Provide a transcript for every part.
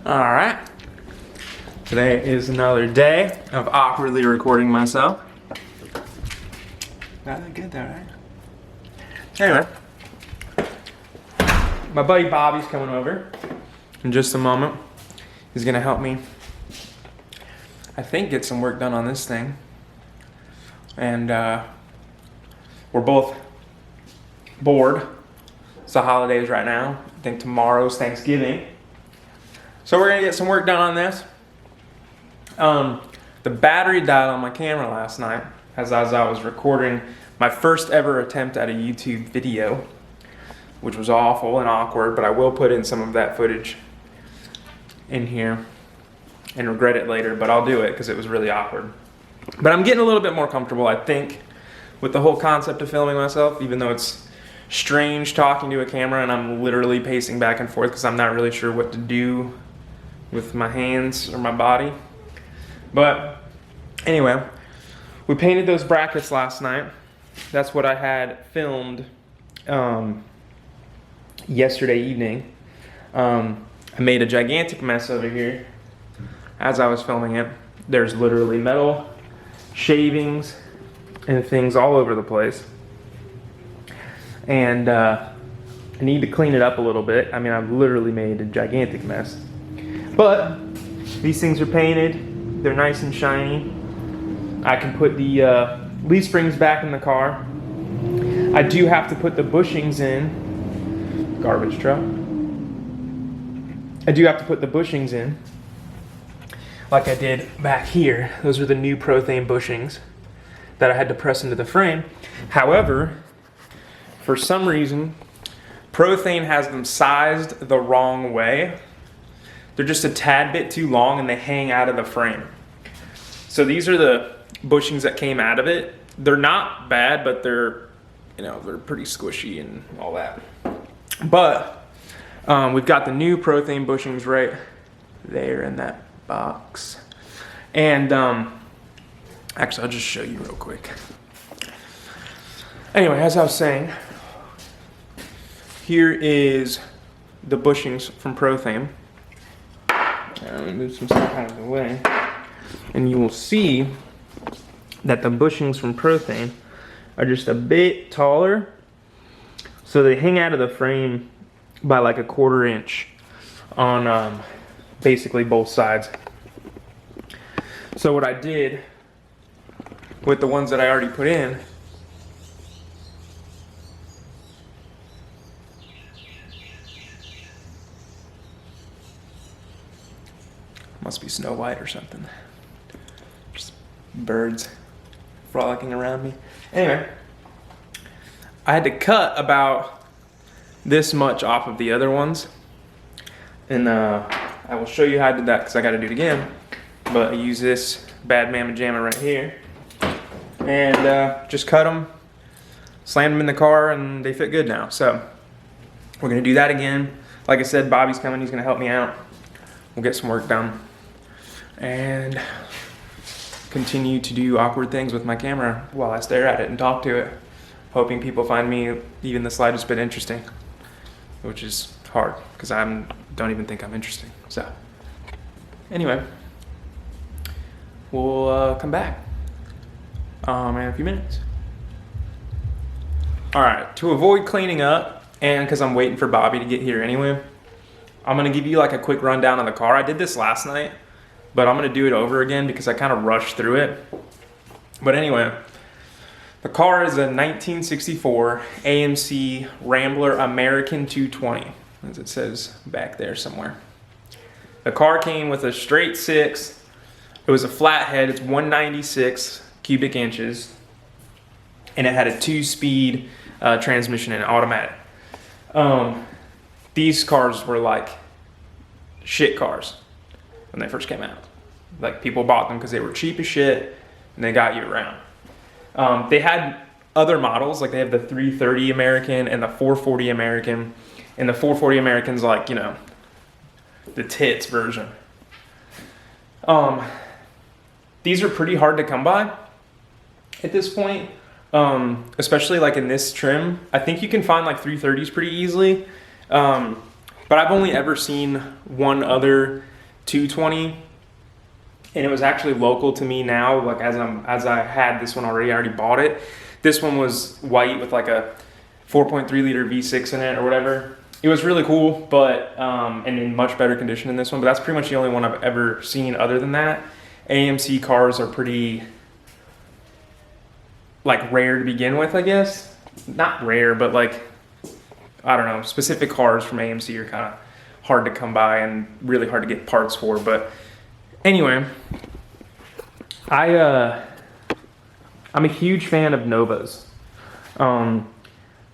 All right. Today is another day of awkwardly recording myself. Not that good though, right? Anyway, my buddy Bobby's coming over in just a moment. He's gonna help me, I think, get some work done on this thing. And we're both bored. It's the holidays right now. I think tomorrow's Thanksgiving. So we're gonna get some work done on this. The battery died on my camera last night as I was recording my first ever attempt at a YouTube video, which was awful and awkward, but I will put in some of that footage in here and regret it later, but I'll do it because it was really awkward. But I'm getting a little bit more comfortable, I think, with the whole concept of filming myself, even though it's strange talking to a camera and I'm literally pacing back and forth because I'm not really sure what to do with my hands or my body. But anyway, we painted those brackets last night. That's what I had filmed yesterday evening. I made a gigantic mess over here as I was filming it. There's literally metal shavings and things all over the place. And I need to clean it up a little bit. I mean, I've literally made a gigantic mess. But these things are painted. They're nice and shiny. I can put the leaf springs back in the car. I do have to put the bushings in. Garbage truck. I do have to put the bushings in, like I did back here. Those are the new Prothane bushings that I had to press into the frame. However, for some reason, Prothane has them sized the wrong way. They're just a tad bit too long and they hang out of the frame. So these are the bushings that came out of it. They're not bad, but they're pretty squishy and all that. But we've got the new Prothane bushings right there in that box. And actually, I'll just show you real quick. Anyway, as I was saying, here is the bushings from Prothane. Let me move some stuff out of the way. And you will see that the bushings from Prothane are just a bit taller. So they hang out of the frame by like a 1/4 inch on basically both sides. So what I did with the ones that I already put in, must be Snow White or something. Just birds frolicking around me. Anyway, I had to cut about this much off of the other ones. And I will show you how I did that because I got to do it again. But I use this bad mamma jamma right here. And just cut them, slammed them in the car, and they fit good now. So we're going to do that again. Like I said, Bobby's coming. He's going to help me out. We'll get some work done. And continue to do awkward things with my camera while I stare at it and talk to it, hoping people find me even the slightest bit interesting, which is hard because I don't even think I'm interesting. So anyway, we'll come back in a few minutes. All right, to avoid cleaning up and because I'm waiting for Bobby to get here anyway, I'm gonna give you like a quick rundown of the car. I did this last night, but I'm gonna do it over again because I kind of rushed through it. But anyway, the car is a 1964 AMC Rambler American 220, as it says back there somewhere. The car came with a straight 6. It was a flathead. It's 196 cubic inches, and it had a 2-speed transmission and automatic. These cars were like shit cars when they first came out. Like, people bought them because they were cheap as shit and they got you around. They had other models, like they have the 330 American and the 440 American, and the 440 American's like, the tits version. These are pretty hard to come by at this point, especially like in this trim. I think you can find like 330s pretty easily, but I've only ever seen one other 220, and it was actually local to me now. Like as I had this one already, I already bought it. This one was white with like a 4.3 liter V6 in it or whatever. It was really cool, but and in much better condition than this one. But that's pretty much the only one I've ever seen. Other than that, AMC cars are pretty like rare to begin with, I guess. Not rare, but like, I don't know, specific cars from AMC are kind of hard to come by and really hard to get parts for. But anyway, I'm a huge fan of Novas. I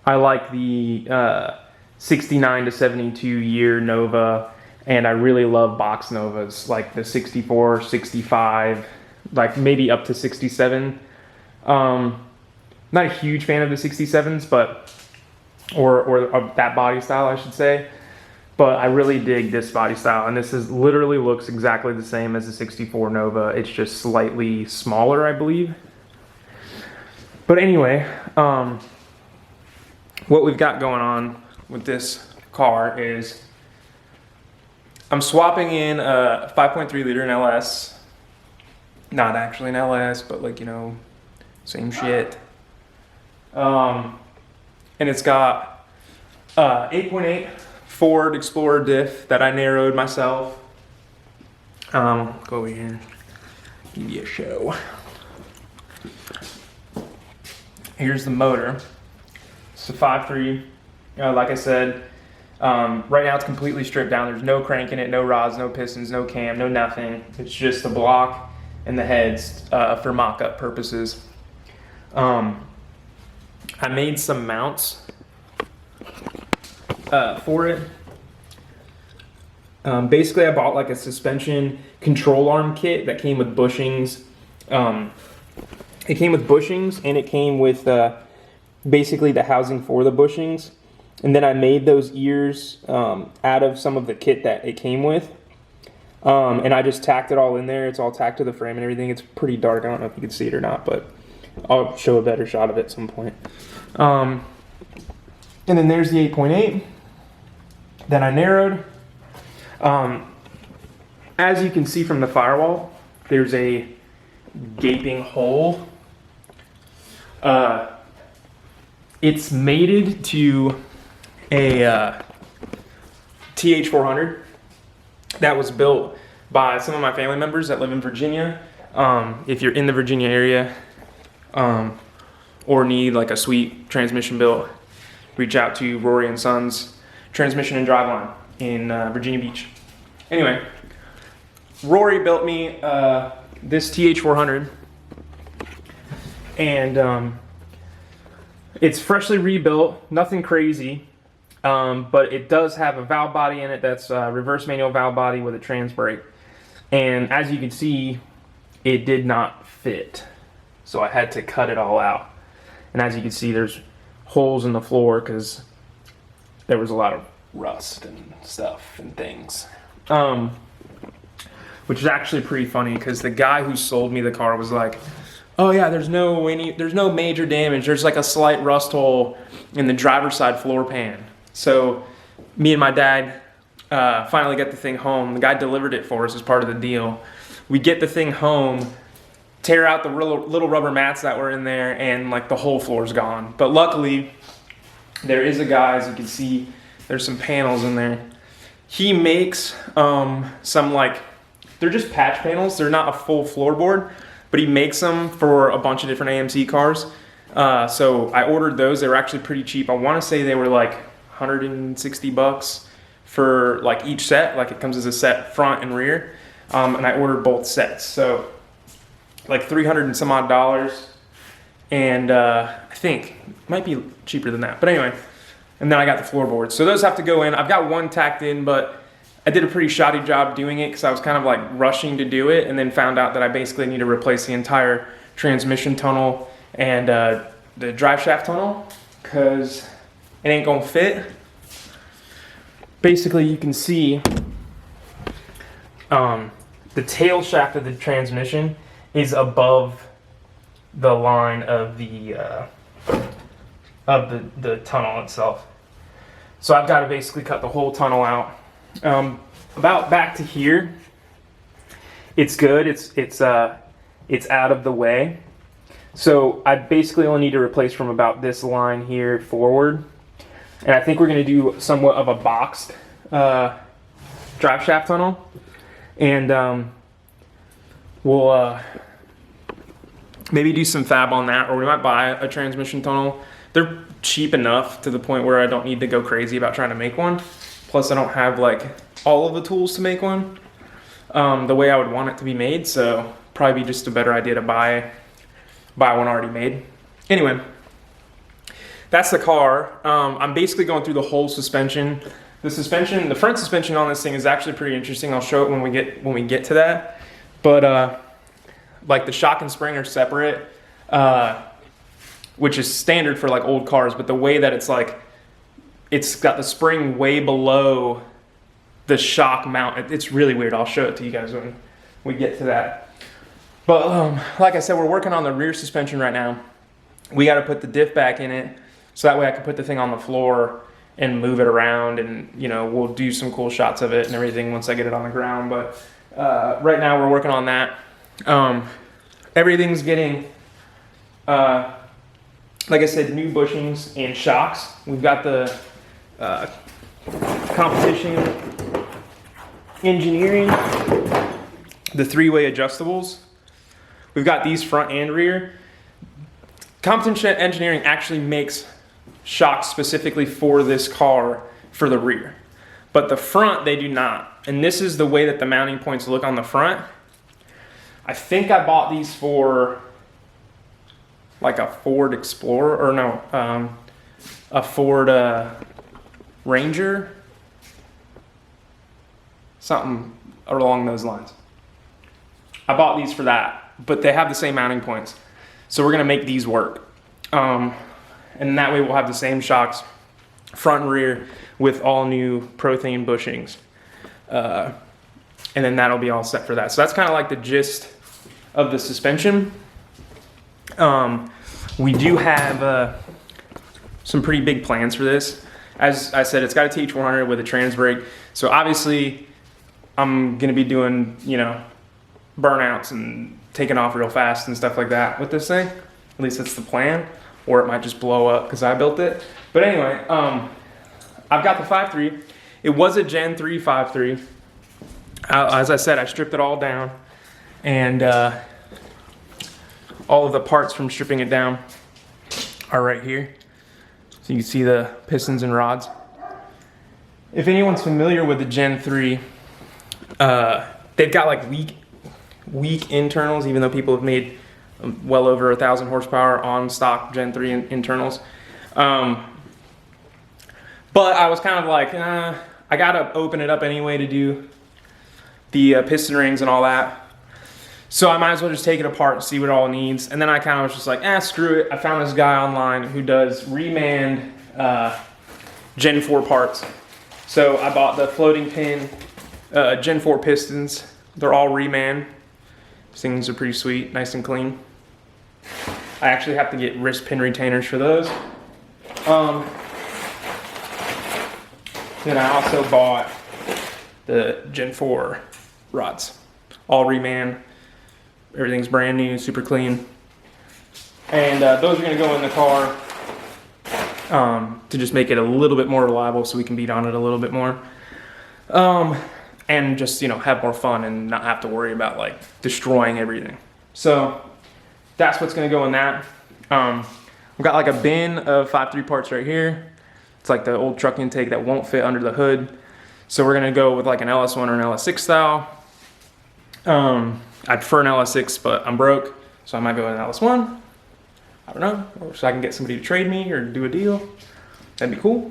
like the 69 to 72 year Nova, and I really love box Novas, like the 64, 65, like maybe up to 67. Not a huge fan of the 67s, but or of that body style, I should say. But I really dig this body style, and this is literally looks exactly the same as the 64 Nova. It's just slightly smaller, I believe. But anyway, what we've got going on with this car is I'm swapping in a 5.3 liter in LS. Not actually an LS, but like, you know, same shit. And it's got 8.8 Ford Explorer diff that I narrowed myself. Go over here, give you a show. Here's the motor. It's a 5.3. Like I said, right now it's completely stripped down. There's no crank in it, no rods, no pistons, no cam, no nothing. It's just the block and the heads for mock-up purposes. I made some mounts for it. Basically, I bought like a suspension control arm kit that came with bushings. It came with bushings, and it came with basically the housing for the bushings. And then I made those ears out of some of the kit that it came with. And I just tacked it all in there. It's all tacked to the frame and everything. It's pretty dark. I don't know if you can see it or not, but I'll show a better shot of it at some point. And then there's the 8.8 that I narrowed. As you can see from the firewall, there's a gaping hole. It's mated to a TH400 that was built by some of my family members that live in Virginia. If you're in the Virginia area or need like a sweet transmission built, reach out to Rory and Sons Transmission and Driveline in Virginia Beach. Anyway, Rory built me this TH400, and it's freshly rebuilt, nothing crazy, but it does have a valve body in it that's a reverse manual valve body with a trans brake. And as you can see, it did not fit, so I had to cut it all out. And as you can see, there's holes in the floor because there was a lot of rust and stuff and things. Which is actually pretty funny because the guy who sold me the car was like, "Oh yeah, there's no major damage. There's like a slight rust hole in the driver's side floor pan." So me and my dad finally got the thing home. The guy delivered it for us as part of the deal. We get the thing home, tear out the little rubber mats that were in there, and like the whole floor's gone. But luckily, there is a guy, as you can see, there's some panels in there. He makes some like, they're just patch panels. They're not a full floorboard, but he makes them for a bunch of different AMC cars. So I ordered those. They were actually pretty cheap. I want to say they were like 160 bucks for like each set. Like it comes as a set front and rear. And I ordered both sets. So like $300 and some odd. And I think it might be cheaper than that. But anyway, and then I got the floorboards. So those have to go in. I've got one tacked in, but I did a pretty shoddy job doing it because I was kind of like rushing to do it, and then found out that I basically need to replace the entire transmission tunnel and the drive shaft tunnel because it ain't gonna fit. Basically, you can see the tail shaft of the transmission is above the line of the tunnel itself. So I've got to basically cut the whole tunnel out. About back to here, it's good. It's out of the way. So I basically only need to replace from about this line here forward. And I think we're going to do somewhat of a boxed drive shaft tunnel. And we'll maybe do some fab on that, or we might buy a transmission tunnel. They're cheap enough to the point where I don't need to go crazy about trying to make one. Plus I don't have like all of the tools to make one the way I would want it to be made. So probably be just a better idea to buy one already made. Anyway, that's the car. I'm basically going through the whole suspension. The front suspension on this thing is actually pretty interesting. I'll show it when we get to that. But like the shock and spring are separate, which is standard for like old cars. But the way that it's like, it's got the spring way below the shock mount. It's really weird. I'll show it to you guys when we get to that. But like I said, we're working on the rear suspension right now. We got to put the diff back in it, so that way I can put the thing on the floor and move it around, and you know, we'll do some cool shots of it and everything once I get it on the ground. But right now we're working on that. Everything's getting, like I said, new bushings and shocks. We've got the competition engineering, the 3-way adjustables. We've got these front and rear. Competition engineering actually makes shocks specifically for this car for the rear, but the front they do not. And this is the way that the mounting points look on the front. I think I bought these for like a Ford Explorer, or no, a Ford Ranger, something along those lines. I bought these for that, but they have the same mounting points. So we're gonna make these work. And that way we'll have the same shocks, front and rear, with all new Prothane bushings. And then that'll be all set for that. So that's kind of like the gist of the suspension. We do have some pretty big plans for this. As I said, it's got a TH100 with a trans brake. So obviously I'm gonna be doing, you know, burnouts and taking off real fast and stuff like that with this thing. At least that's the plan. Or it might just blow up because I built it. But anyway, I've got the 5.3. It was a Gen 3 5.3. As I said, I stripped it all down. And all of the parts from stripping it down are right here. So you can see the pistons and rods. If anyone's familiar with the Gen 3, they've got like weak internals, even though people have made well over 1,000 horsepower on stock Gen 3 internals. But I was kind of like, I gotta open it up anyway to do the piston rings and all that. So I might as well just take it apart and see what it all needs. And then I kind of was just like, screw it. I found this guy online who does remanned Gen 4 parts. So I bought the floating pin Gen 4 pistons. They're all remanned. These things are pretty sweet, nice and clean. I actually have to get wrist pin retainers for those. Then I also bought the Gen 4 rods, all remanned. Everything's brand new, super clean. And those are gonna go in the car to just make it a little bit more reliable so we can beat on it a little bit more. And just, you know, have more fun and not have to worry about like destroying everything. So that's what's gonna go in that. We've got like a bin of 5.3 parts right here. It's like the old truck intake that won't fit under the hood. So we're gonna go with like an LS1 or an LS6 style. I prefer an LS6, but I'm broke, so I might go with an LS1. I don't know, or so I can get somebody to trade me or do a deal. That'd be cool.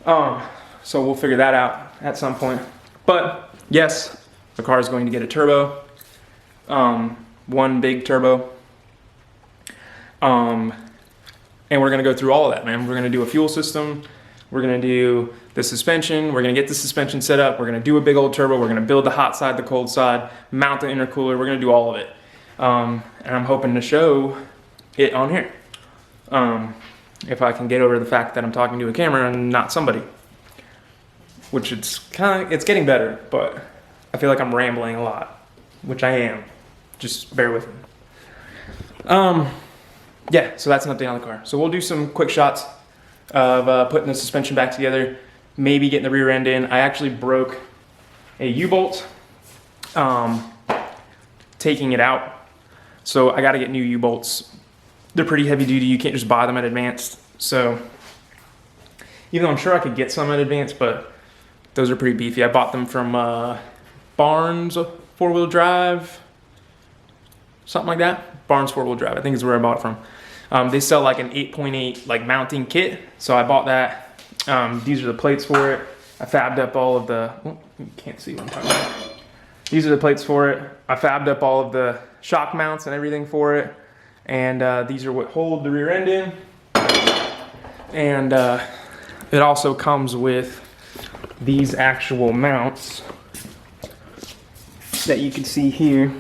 So we'll figure that out at some point. But yes, the car is going to get a turbo, one big turbo. And we're gonna go through all of that, man. We're gonna do a fuel system. We're gonna do the suspension. We're gonna get the suspension set up. We're gonna do a big old turbo. We're gonna build the hot side, the cold side, mount the intercooler. We're gonna do all of it. And I'm hoping to show it on here. If I can get over the fact that I'm talking to a camera and not somebody. Which it's getting better, but I feel like I'm rambling a lot. which I am. Just bear with me. Yeah, so that's an update on the car. So we'll do some quick shots of putting the suspension back together, maybe getting the rear end in. I actually broke a U-bolt, taking it out. So I gotta get new U-bolts. They're pretty heavy duty, you can't just buy them at Advanced. So, even though I'm sure I could get some at Advanced, but those are pretty beefy. I bought them from Barnes 4-wheel drive, something like that. Barnes 4-wheel drive, I think is where I bought it from. They sell like an 8.8 like mounting kit, so I bought that. These are the plates for it. I fabbed up all of the, oh, you can't see what I'm talking about. These are the plates for it. I fabbed up all of the shock mounts and everything for it. And these are what hold the rear end in. And it also comes with these actual mounts that you can see here.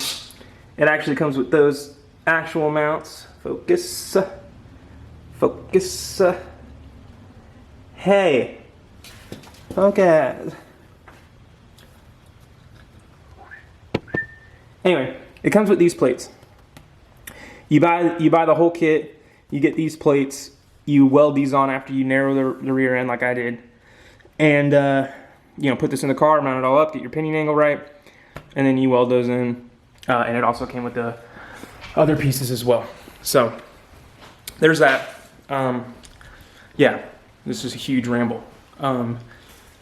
It actually comes with those actual mounts. Focus. Focus. Hey. Focus. Anyway, it comes with these plates. You buy the whole kit, you get these plates, you weld these on after you narrow the rear end like I did. And you know, put this in the car, mount it all up, get your pinion angle right, and then you weld those in. And it also came with the other pieces as well. So there's that. Yeah, this is a huge ramble. This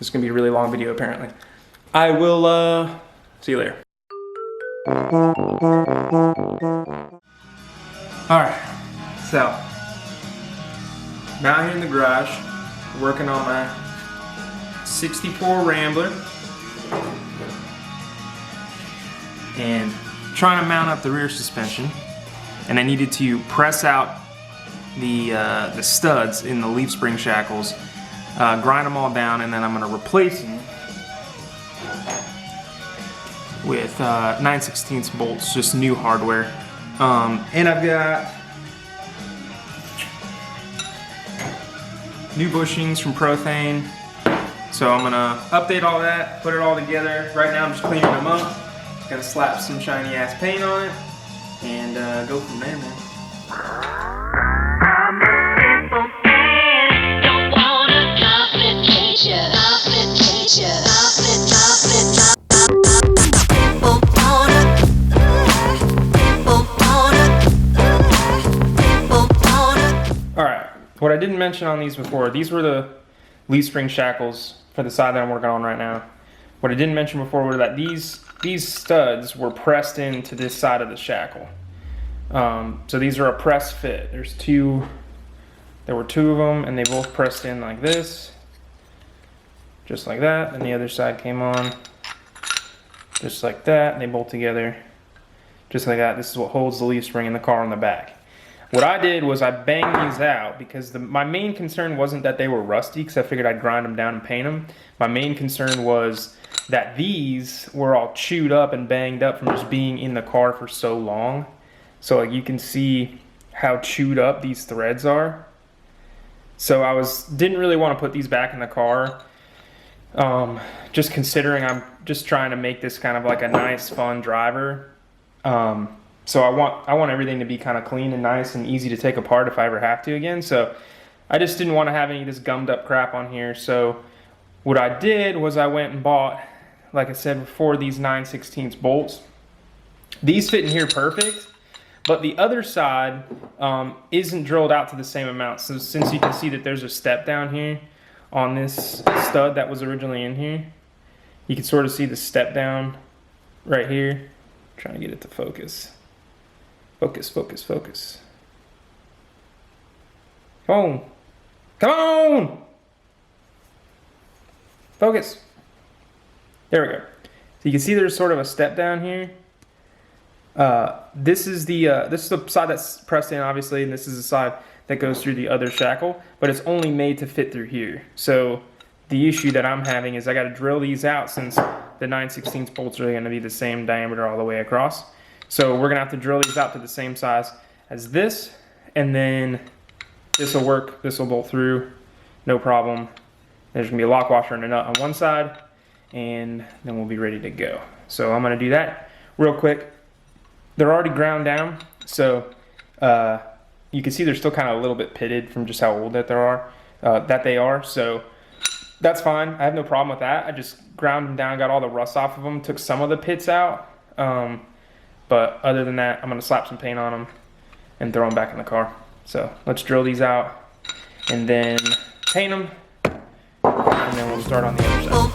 is gonna be a really long video apparently. I will see you later. Alright, so now here in the garage, working on my 64 Rambler and trying to mount up the rear suspension, and I needed to press out the studs in the leaf spring shackles, grind them all down, and then I'm going to replace them with 9/16 bolts, just new hardware. And I've got new bushings from Prothane. So I'm gonna update all that, put it all together. Right now I'm just cleaning them up. Gonna slap some shiny ass paint on it and go from there, man. What I didn't mention on these before, these were the leaf spring shackles for the side that I'm working on right now. What I didn't mention before were that these studs were pressed into this side of the shackle. So these are a press fit. There were two of them, and they both pressed in like this, just like that. And the other side came on, just like that. And they bolt together, just like that. This is what holds the leaf spring in the car on the back. What I did was I banged these out because my main concern wasn't that they were rusty, because I figured I'd grind them down and paint them. My main concern was that these were all chewed up and banged up from just being in the car for so long. So like you can see how chewed up these threads are. So I didn't really want to put these back in the car. Just considering I'm just trying to make this kind of like a nice, fun driver. So I want everything to be kind of clean and nice and easy to take apart if I ever have to again. So I just didn't want to have any of this gummed up crap on here. So what I did was I went and bought, like I said before, these 9/16 bolts. These fit in here perfect, but the other side isn't drilled out to the same amount. So since you can see that there's a step down here on this stud that was originally in here, you can sort of see the step down right here. I'm trying to get it to focus. Focus, focus, focus. Come on. Come on! Focus. There we go. So you can see there's sort of a step down here. This is the side that's pressed in, obviously, and this is the side that goes through the other shackle, but it's only made to fit through here. So the issue that I'm having is I got to drill these out, since the 9/16 bolts are going to be the same diameter all the way across. So we're gonna have to drill these out to the same size as this, and then this will work. This will bolt through, no problem. There's gonna be a lock washer and a nut on one side, and then we'll be ready to go. So I'm gonna do that. real quick. They're already ground down, so you can see they're still kind of a little bit pitted from just how old that they are. So that's fine. I have no problem with that. I just ground them down, got all the rust off of them, took some of the pits out. But other than that, I'm gonna slap some paint on them and throw them back in the car. So let's drill these out and then paint them, and then we'll start on the other side.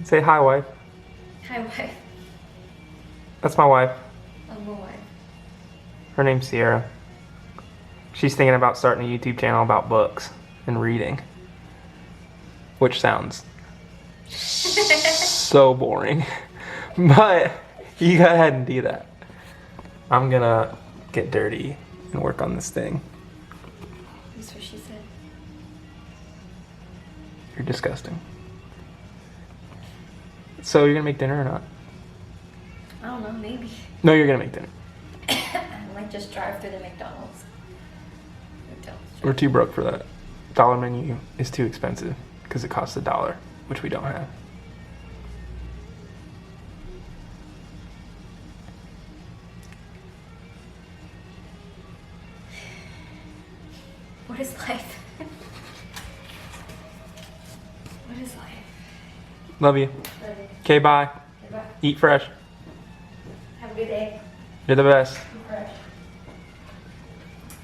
Say hi, wife. Hi, wife. That's my wife. I'm my wife. Her name's Sierra. She's thinking about starting a YouTube channel about books and reading, which sounds so boring. But you go ahead and do that. I'm gonna get dirty and work on this thing. That's what she said. You're disgusting. So you're gonna make dinner or not? I don't know, maybe. No, you're gonna make dinner. I might just drive through the McDonald's. We're too broke for that. Dollar menu is too expensive because it costs $1, which we don't have. What is life? What is life? Love you. Okay, bye. Okay, bye. Eat fresh. Have a good day. You're the best. Eat fresh.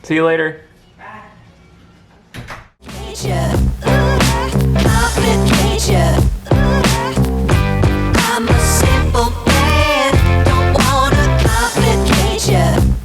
See you later. Bye. I'm a simple man, don't want a complication.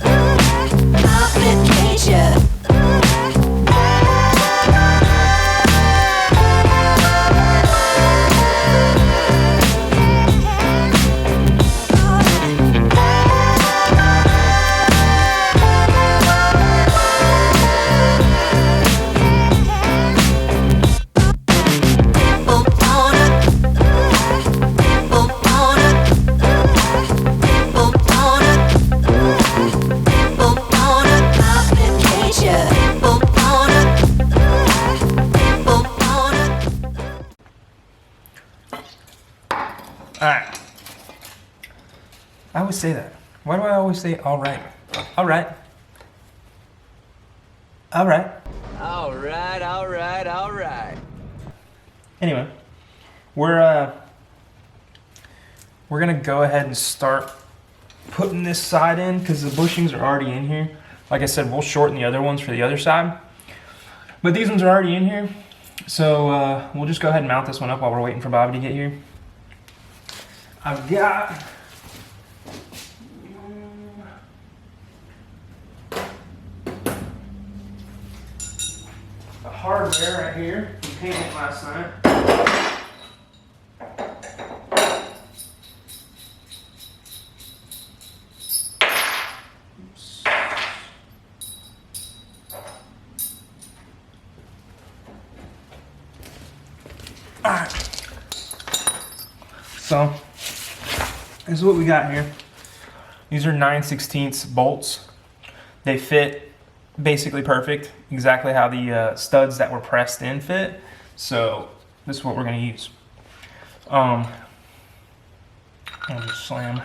Alright. I always say that. Why do I always say alright? Alright. Alright. Alright. Anyway, we're gonna go ahead and start putting this side in because the bushings are already in here. Like I said, we'll shorten the other ones for the other side. But these ones are already in here. So we'll just go ahead and mount this one up while we're waiting for Bobby to get here. I've got the hardware right here. We painted it last night. Oops. All right. So this is what we got here. These are 9/16 bolts. They fit basically perfect, exactly how the studs that were pressed in fit. So this is what we're gonna use. I'll just slam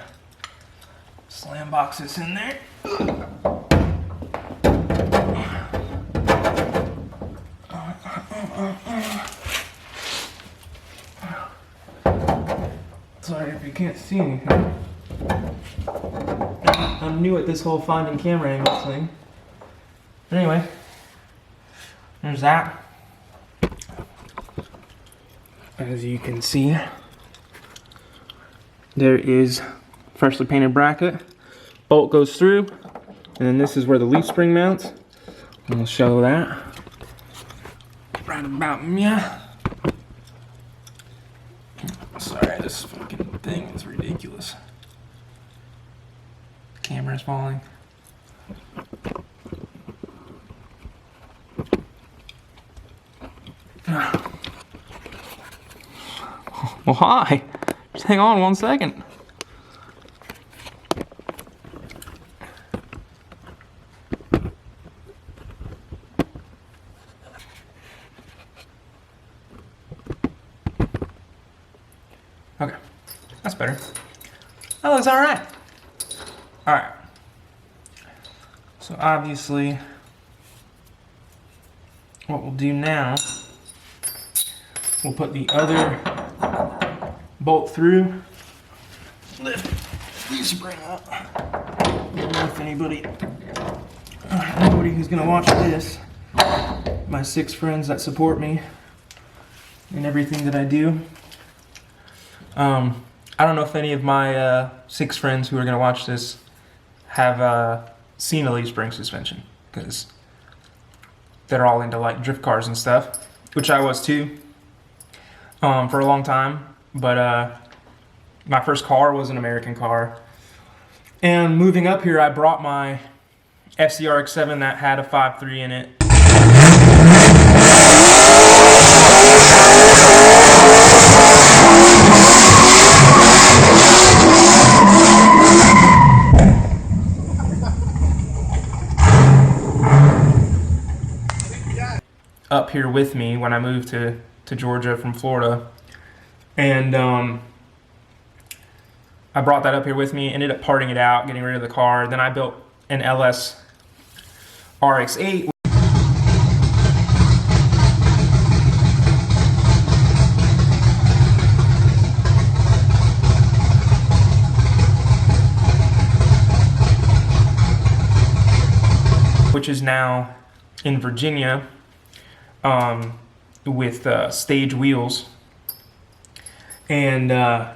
boxes in there. Sorry if you can't see anything. I'm new at this whole finding camera angles thing. But anyway, there's that. As you can see, there is freshly painted bracket. Bolt goes through, and then this is where the leaf spring mounts. And we'll show that. right about me. Sorry, this fucking thing is ridiculous. Camera's falling. Well, hi. Just hang on 1 second. Okay, that's better. That looks all right. All right. So obviously, what we'll do now, we'll put the other bolt through, lift the spring up. I don't know if anybody who's gonna watch this, my 6 friends that support me in everything that I do. I don't know if any of my 6 friends who are gonna watch this have seen a leaf spring suspension, because they're all into like drift cars and stuff, which I was too for a long time. But my first car was an American car, and moving up here I brought my FCRX7 that had a 5.3 in it. Up here with me when I moved to Georgia from Florida, and I brought that up here with me, ended up parting it out, getting rid of the car. Then I built an LS RX-8, which is now in Virginia, with stage wheels. And then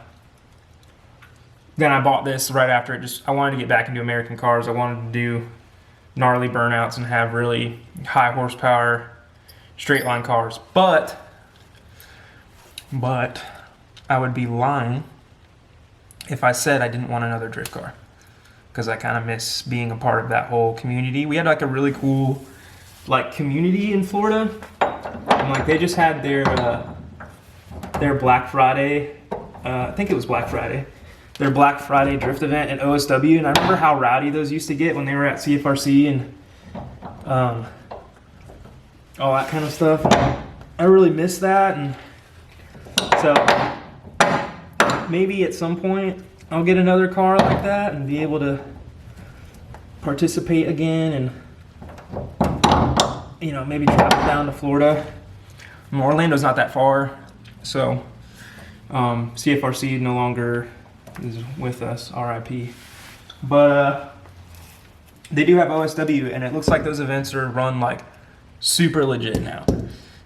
I bought this right after it. I wanted to get back into American cars. I wanted to do gnarly burnouts and have really high horsepower straight line cars. But I would be lying if I said I didn't want another drift car, because I kind of miss being a part of that whole community. We had like a really cool like community in Florida, and like they just had their Black Friday, I think it was Black Friday, their Black Friday drift event at OSW, and I remember how rowdy those used to get when they were at CFRC and all that kind of stuff. I really miss that, and so maybe at some point I'll get another car like that and be able to participate again, and you know, maybe travel down to Florida. Orlando's not that far, so CFRC no longer is with us, RIP. But they do have OSW, and it looks like those events are run like super legit now.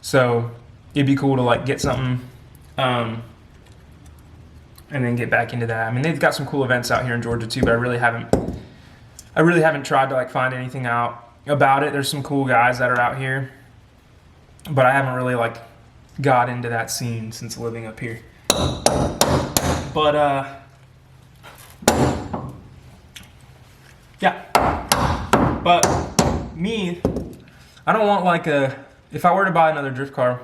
So it'd be cool to like get something and then get back into that. I mean, they've got some cool events out here in Georgia too, but I really haven't tried to like find anything out about it. There's some cool guys that are out here, but I haven't really like got into that scene since living up here. But yeah. But me, I don't want like if I were to buy another drift car,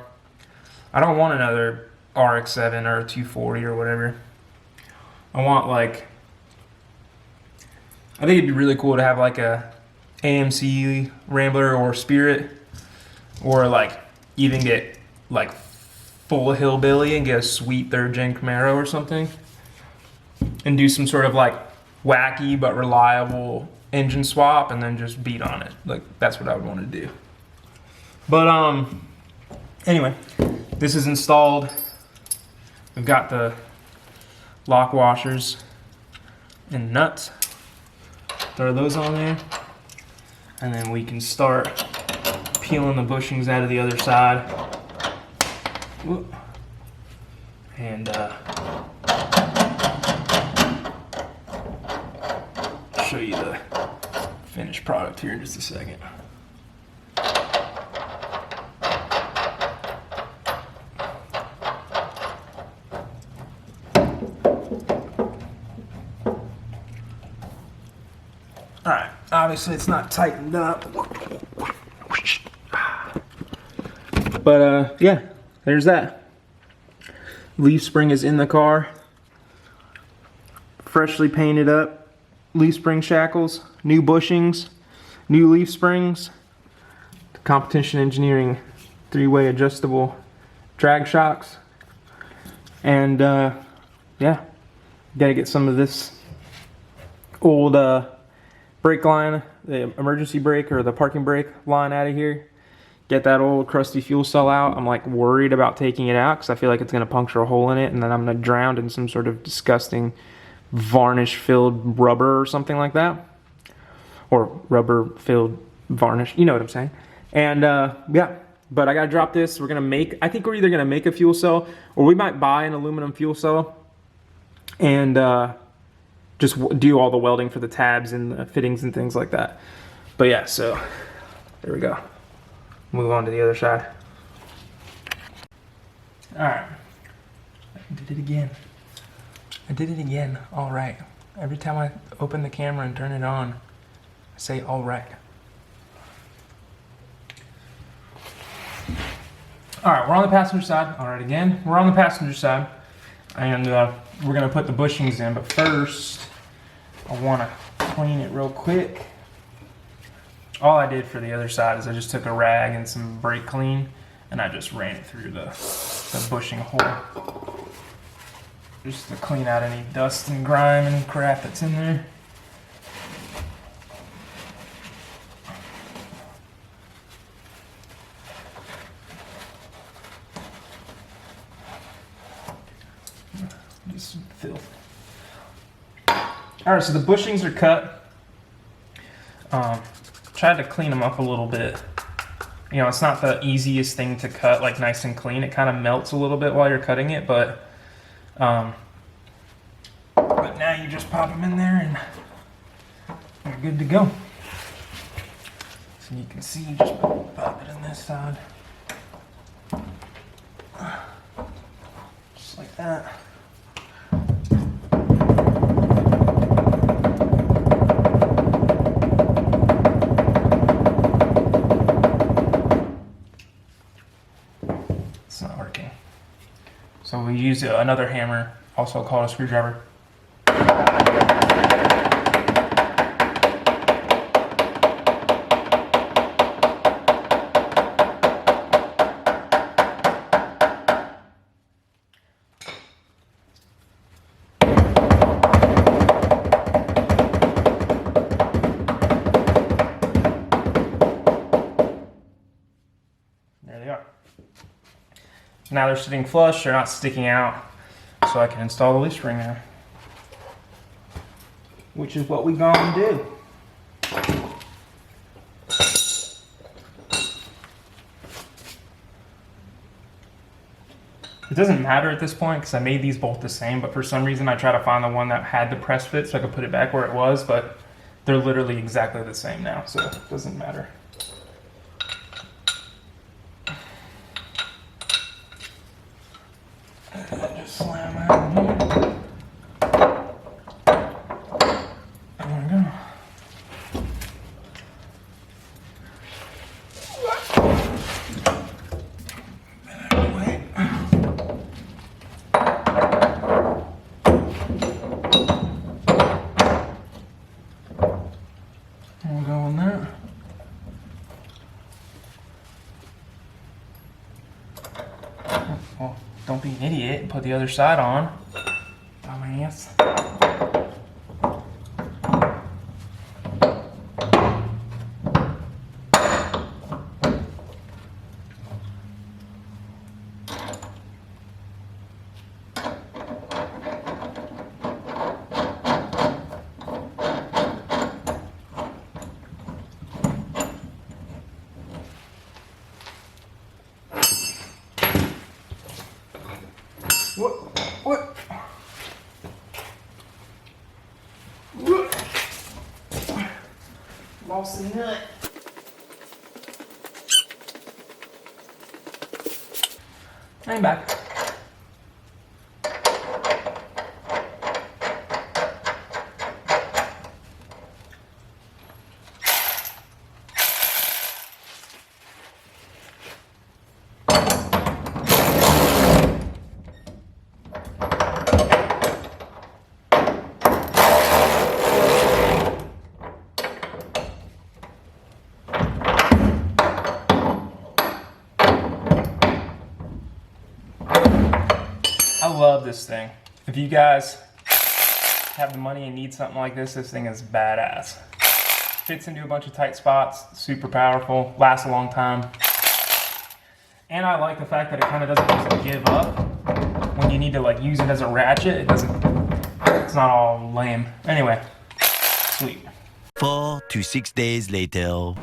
I don't want another RX-7 or a 240 or whatever. I want like, I think it'd be really cool to have like a AMC Rambler or Spirit, or like even get like full hillbilly and get a sweet 3rd gen Camaro or something, and do some sort of like wacky but reliable engine swap and then just beat on it. Like that's what I would want to do. But anyway, this is installed. We've got the lock washers and nuts. Throw those on there, and then we can start peeling the bushings out of the other side. Whoop. And show you the finished product here in just a second. Obviously it's not tightened up. But yeah, there's that. Leaf spring is in the car. Freshly painted up leaf spring shackles, new bushings, new leaf springs, Competition Engineering 3-way adjustable drag shocks, and yeah, gotta get some of this old brake line, the emergency brake or the parking brake line out of here. Get that old crusty fuel cell out. I'm like worried about taking it out because I feel like it's gonna puncture a hole in it, and then I'm gonna drown in some sort of disgusting varnish filled rubber or something like that, or rubber filled varnish, you know what I'm saying. And yeah, but I gotta drop this. We're gonna make, I think we're either gonna make a fuel cell or we might buy an aluminum fuel cell and just do all the welding for the tabs and the fittings and things like that. But yeah, so there we go. Move on to the other side. All right, I did it again. I did it again. All right. Every time I open the camera and turn it on, I say all right. All right, we're on the passenger side. All right, again, we're on the passenger side, and we're gonna put the bushings in. But first, I wanna clean it real quick. All I did for the other side is I just took a rag and some brake clean, and I just ran it through the bushing hole, just to clean out any dust and grime and crap that's in there. Just some filth. All right, so the bushings are cut. Tried to clean them up a little bit. You know, it's not the easiest thing to cut, like nice and clean. It kind of melts a little bit while you're cutting it, but now you just pop them in there and you're good to go. So you can see, you just pop it in this side. Just like that. It's not working. So we use another hammer, also called a screwdriver. There they are. Now they're sitting flush, they're not sticking out, so I can install the leaf spring now. Which is what we gonna do. It doesn't matter at this point because I made these both the same, but for some reason I try to find the one that had the press fit so I could put it back where it was, but they're literally exactly the same now, so it doesn't matter. Just slam out in here. There we go. We'll go on that. Well, don't be an idiot and put the other side on. Dumbass. What? Lost the nut. I'm back. love this thing. If you guys have the money and need something like this thing is badass. Fits into a bunch of tight spots, super powerful, lasts a long time. And I like the fact that it kind of doesn't just give up. When you need to like use it as a ratchet, it's not all lame. Anyway, sweet. 4 to 6 days later.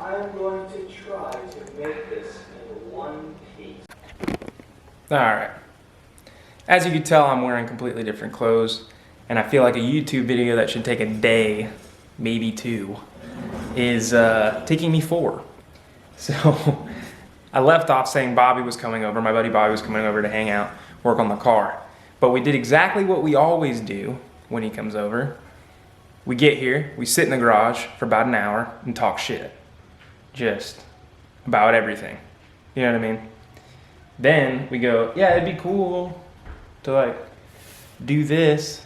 I'm going to try to make this in one piece. Alright. As you can tell, I'm wearing completely different clothes, and I feel like a YouTube video that should take a day, maybe 2, is taking me 4. So I left off saying Bobby was coming over, my buddy Bobby was coming over to hang out, work on the car. But we did exactly what we always do when he comes over. We get here, we sit in the garage for about an hour and talk shit. Just about everything. You know what I mean? Then we go, yeah, it'd be cool to like do this,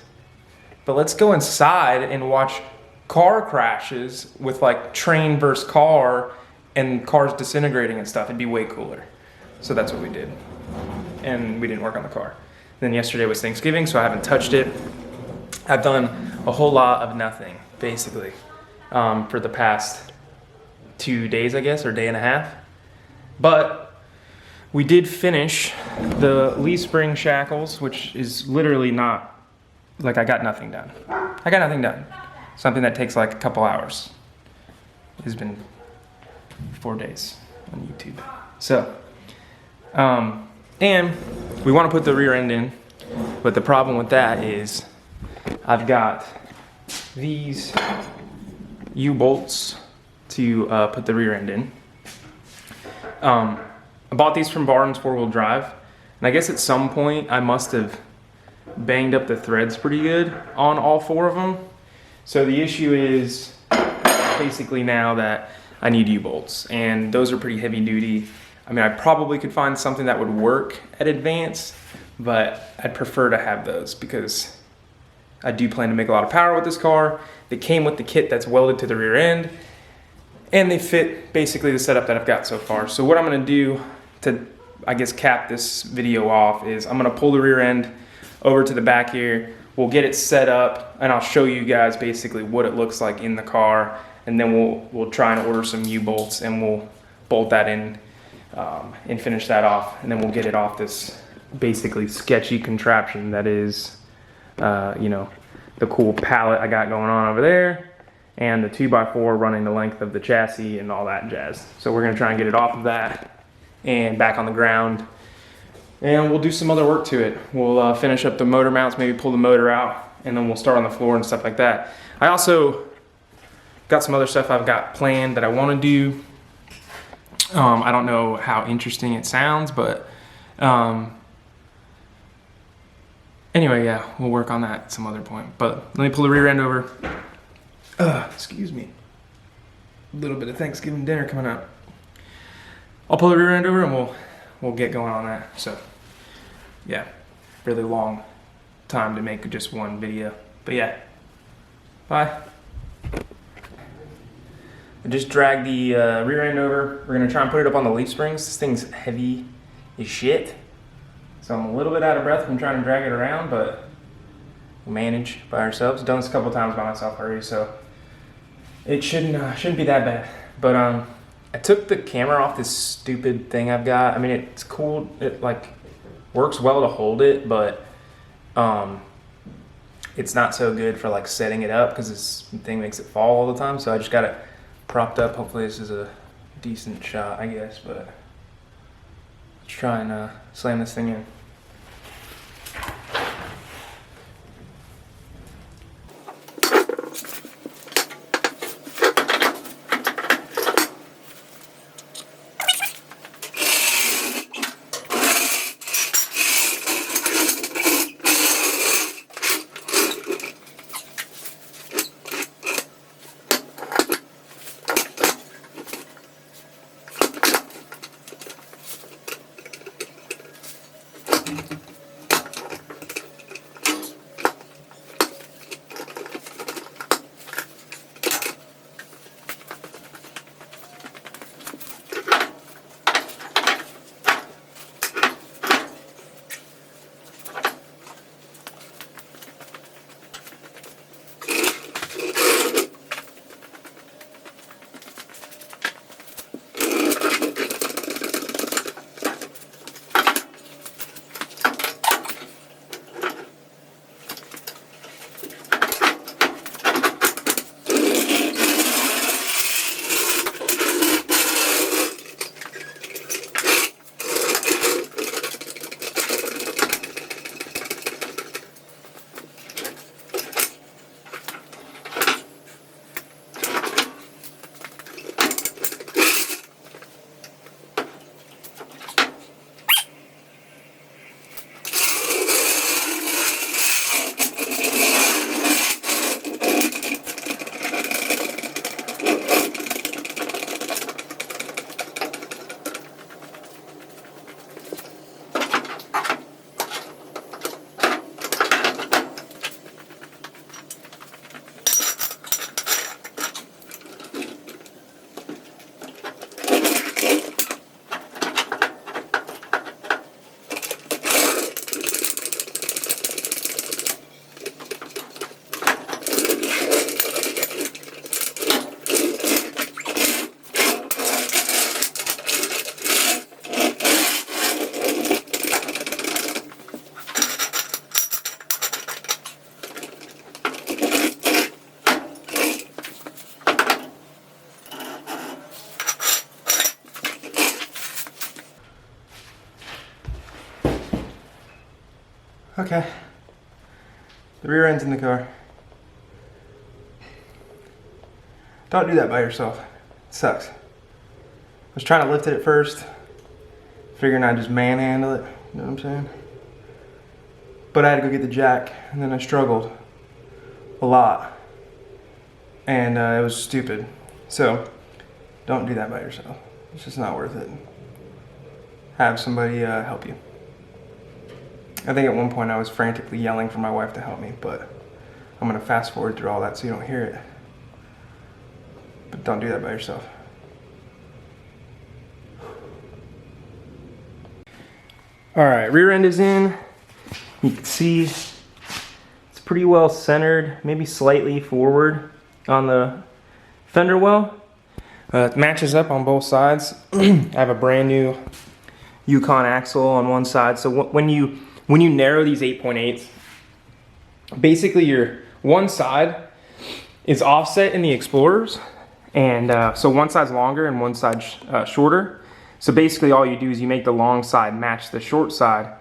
but let's go inside and watch car crashes with like train versus car and cars disintegrating and stuff. It'd be way cooler. So that's what we did. And we didn't work on the car. Then yesterday was Thanksgiving, so I haven't touched it. I've done a whole lot of nothing, basically, for the past 2 days, I guess, or day and a half. But we did finish the leaf spring shackles, which is literally not, like I got nothing done. I got nothing done. Something that takes like a couple hours. It's been 4 days on YouTube. So, and we want to put the rear end in, but the problem with that is I've got these U-bolts to put the rear end in. I bought these from Barnes 4-wheel drive, and I guess at some point I must have banged up the threads pretty good on all 4 of them. So the issue is basically now that I need U-bolts, and those are pretty heavy duty. I mean, I probably could find something that would work at Advance, but I'd prefer to have those because I do plan to make a lot of power with this car. They came with the kit that's welded to the rear end, and they fit basically the setup that I've got so far. So what I'm gonna do to, I guess, cap this video off is I'm gonna pull the rear end over to the back here. We'll get it set up, and I'll show you guys basically what it looks like in the car, and then we'll try and order some U-bolts, and we'll bolt that in and finish that off, and then we'll get it off this basically sketchy contraption that is, you know, the cool pallet I got going on over there, and the 2x4 running the length of the chassis and all that jazz. So we're gonna try and get it off of that and back on the ground, and we'll do some other work to it. We'll finish up the motor mounts, maybe pull the motor out, and then we'll start on the floor and stuff like that. I also got some other stuff I've got planned that I wanna do. I don't know how interesting it sounds, but anyway, yeah, we'll work on that at some other point. But let me pull the rear end over. Excuse me. A little bit of Thanksgiving dinner coming up. I'll pull the rear end over and we'll get going on that. So, yeah, really long time to make just one video. But yeah, bye. I just dragged the rear end over. We're gonna try and put it up on the leaf springs. This thing's heavy as shit. So I'm a little bit out of breath from trying to drag it around, but we'll manage by ourselves. Done this a couple times by myself already, so it shouldn't be that bad. But I took the camera off this stupid thing I've got. I mean, it's cool. It like works well to hold it, but it's not so good for like setting it up because this thing makes it fall all the time. So I just got it propped up. Hopefully this is a decent shot, I guess, but let's try and slam this thing in. Okay. The rear end's in the car. Don't do that by yourself. It sucks. I was trying to lift it at first, figuring I'd just manhandle it, you know what I'm saying? But I had to go get the jack, and then I struggled a lot. And it was stupid. So, don't do that by yourself. It's just not worth it. Have somebody help you. I think at one point I was frantically yelling for my wife to help me, but I'm gonna fast forward through all that so you don't hear it. But don't do that by yourself. All right, rear end is in. You can see it's pretty well centered, maybe slightly forward on the fender well. It matches up on both sides. I have a brand new Yukon axle on one side. So when you narrow these 8.8s, basically your one side is offset in the Explorers. And so one side's longer and one side's shorter. So basically all you do is you make the long side match the short side,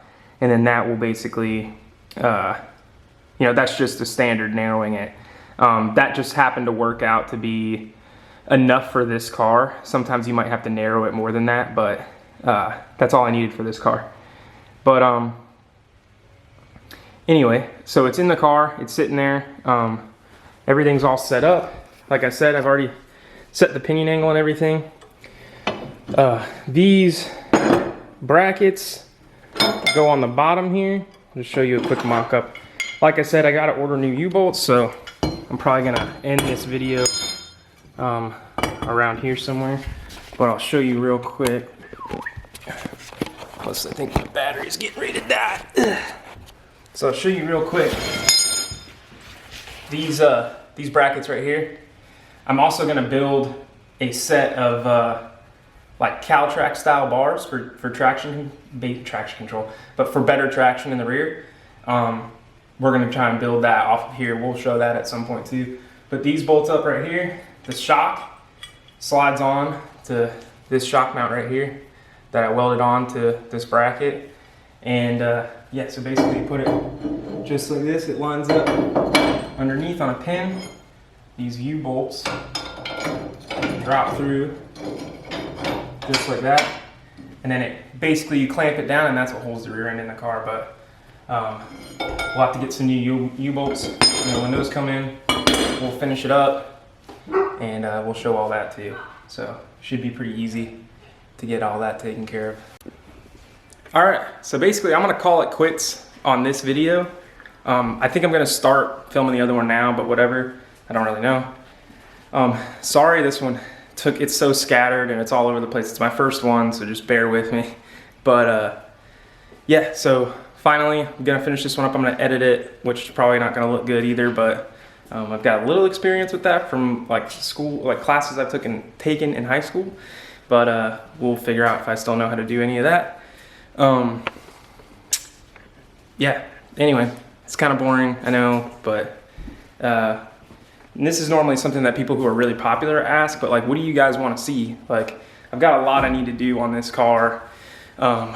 and then that will basically, that's just the standard narrowing it. That just happened to work out to be enough for this car. Sometimes you might have to narrow it more than that, but that's all I needed for this car. But anyway, so it's in the car, it's sitting there. Everything's all set up. Like I said, I've already set the pinion angle and everything. These brackets go on the bottom here. I'll just show you a quick mock-up. Like I said, I gotta order new U-bolts, so I'm probably gonna end this video around here somewhere. But I'll show you real quick. Plus I think my battery's getting ready to die. So I'll show you real quick. These brackets right here. I'm also gonna build a set of like Caltrac style bars for traction control, but for better traction in the rear. We're gonna try and build that off of here. We'll show that at some point too. But these bolts up right here, the shock slides on to this shock mount right here that I welded on to this bracket. And yeah, so basically you put it just like this. It lines up underneath on a pin. These U-bolts drop through just like that. And then it basically you clamp it down, and that's what holds the rear end in the car. But we'll have to get some new U-bolts. When those come in, we'll finish it up, and we'll show all that to you. So should be pretty easy to get all that taken care of. All right, so basically I'm gonna call it quits on this video. I think I'm gonna start filming the other one now, but whatever, I don't really know. Sorry, this one it's so scattered and it's all over the place. It's my first one, so just bear with me. But yeah, so finally I'm gonna finish this one up. I'm gonna edit it, which is probably not gonna look good either, but I've got a little experience with that from like school, like classes I've taken in high school. But we'll figure out if I still know how to do any of that. Yeah, anyway, it's kind of boring, I know, but and this is normally something that people who are really popular ask, but like, what do you guys want to see? Like, I've got a lot I need to do on this car.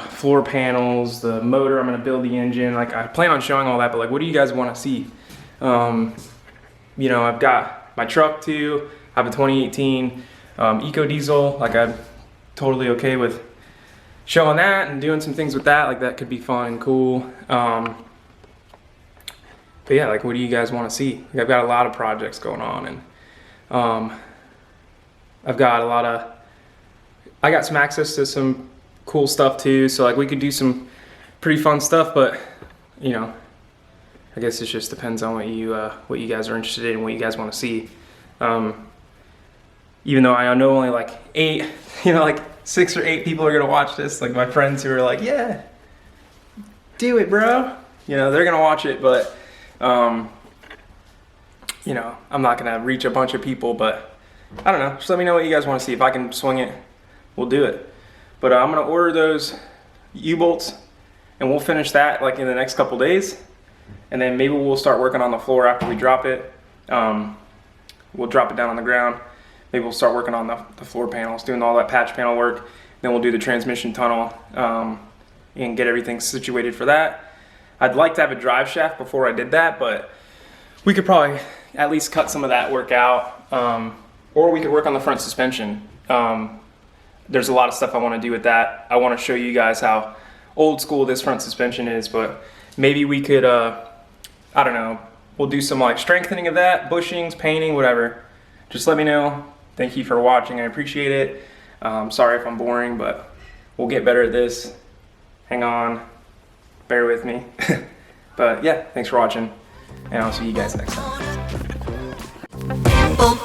Floor panels, the motor, I'm gonna build the engine. Like, I plan on showing all that, but like, what do you guys want to see? I've got my truck too. I have a 2018 Eco Diesel. Like, I'm totally okay with showing that and doing some things with that. Like, that could be fun and cool. But yeah, like, what do you guys want to see? Like, I've got a lot of projects going on, and I got some access to some cool stuff too. So like, we could do some pretty fun stuff, but I guess it just depends on what you guys are interested in, what you guys want to see. Even though I know only like 6 or 8 people are gonna watch this. Like, my friends who are like, yeah, do it, bro. They're gonna watch it, but I'm not gonna reach a bunch of people. But I don't know. Just let me know what you guys want to see. If I can swing it, we'll do it. But I'm gonna order those U-bolts, and we'll finish that like in the next couple days. And then maybe we'll start working on the floor after we drop it. We'll drop it down on the ground. Maybe we'll start working on the floor panels, doing all that patch panel work. Then we'll do the transmission tunnel and get everything situated for that. I'd like to have a drive shaft before I did that, but we could probably at least cut some of that work out, or we could work on the front suspension. There's a lot of stuff I want to do with that. I want to show you guys how old school this front suspension is, but maybe we could, I don't know, we'll do some like strengthening of that, bushings, painting, whatever. Just let me know. Thank you for watching, I appreciate it. Sorry if I'm boring, but we'll get better at this. Hang on, bear with me. But yeah, thanks for watching, and I'll see you guys next time. Simple